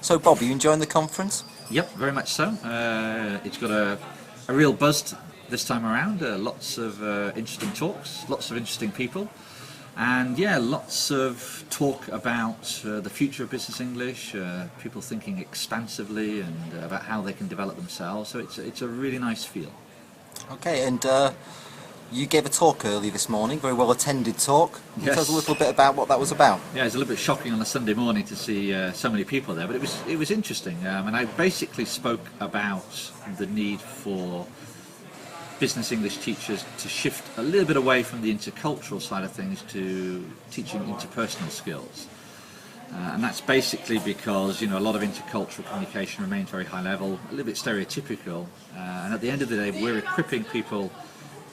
So Bob, are you enjoying the conference? Yep, very much so. It's got a real buzz this time around. Lots of interesting talks, lots of interesting people, and yeah, lots of talk about the future of business English, people thinking expansively and about how they can develop themselves. So it's a really nice feel. Okay, and you gave a talk early this morning, very well attended talk. Can you tell us a Yes. little bit about what that was about? Yeah, it's a little bit shocking on a Sunday morning to see so many people there, but it was interesting. And I basically spoke about the need for business English teachers to shift a little bit away from the intercultural side of things to teaching interpersonal skills. And that's basically because, you know, a lot of intercultural communication remains very high level, a little bit stereotypical, and at the end of the day we're equipping people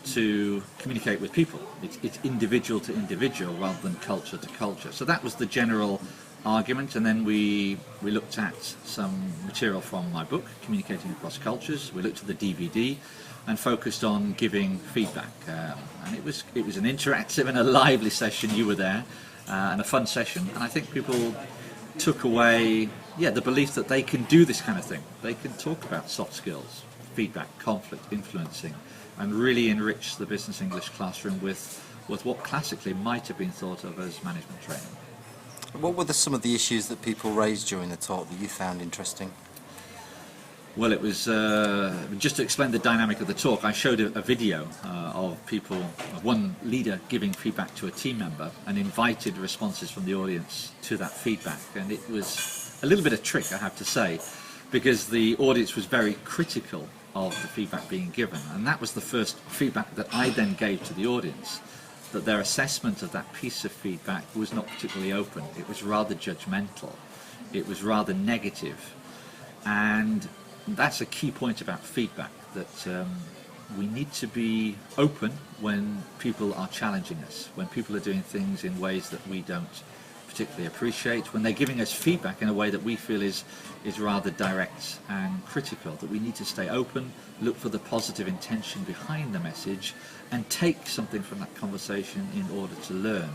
to communicate with people. It's individual to individual rather than culture to culture. So that was the general argument, and then we looked at some material from my book, Communicating Across Cultures. We looked at the DVD and focused on giving feedback. And it was an interactive and a lively session. You were there, and a fun session. And I think people took away, the belief that they can do this kind of thing. They can talk about soft skills, feedback, conflict, influencing, and really enrich the business English classroom with what classically might have been thought of as management training. What were some of the issues that people raised during the talk that you found interesting? Well, it was just to explain the dynamic of the talk. I showed a video of people, one leader giving feedback to a team member, and invited responses from the audience to that feedback. And it was a little bit of trick, I have to say, because the audience was very critical of the feedback being given, and that was the first feedback that I then gave to the audience, that their assessment of that piece of feedback was not particularly open. It was rather judgmental, it was rather negative, and that's a key point about feedback, that we need to be open when people are challenging us, when people are doing things in ways that we don't particularly appreciate, when they're giving us feedback in a way that we feel is rather direct and critical, that we need to stay open, look for the positive intention behind the message, and take something from that conversation in order to learn.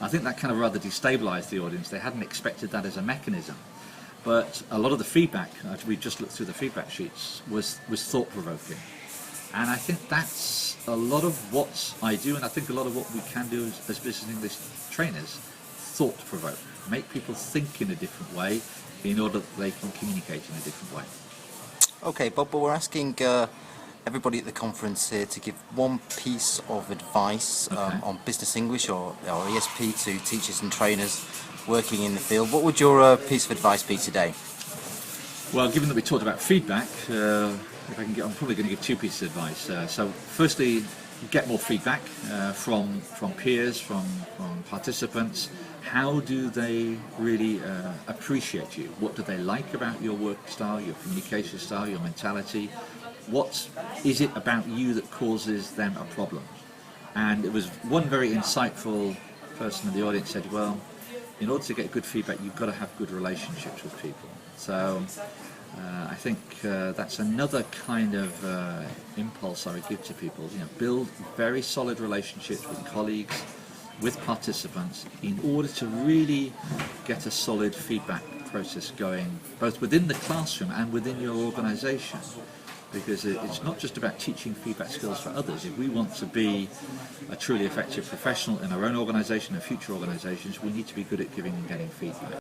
I think that kind of rather destabilized the audience. They hadn't expected that as a mechanism. But a lot of the feedback, we just looked through the feedback sheets, was thought-provoking. And I think that's a lot of what I do, and I think a lot of what we can do as business English trainers, thought-provoke, make people think in a different way in order that they can communicate in a different way. Okay, Bob, but we're asking everybody at the conference here to give one piece of advice on business English or ESP to teachers and trainers working in the field. What would your piece of advice be today? Well, given that we talked about feedback, if I can I'm probably going to give two pieces of advice. So firstly, get more feedback from peers, from participants. How do they really appreciate you? What do they like about your work style, your communication style, your mentality? What is it about you that causes them a problem? And it was one very insightful person in the audience said, well, in order to get good feedback, you've got to have good relationships with people. So I think that's another kind of impulse I would give to people. You know, build very solid relationships with colleagues, with participants, in order to really get a solid feedback process going, both within the classroom and within your organisation. Because it's not just about teaching feedback skills for others. If we want to be a truly effective professional in our own organisation and future organisations, we need to be good at giving and getting feedback.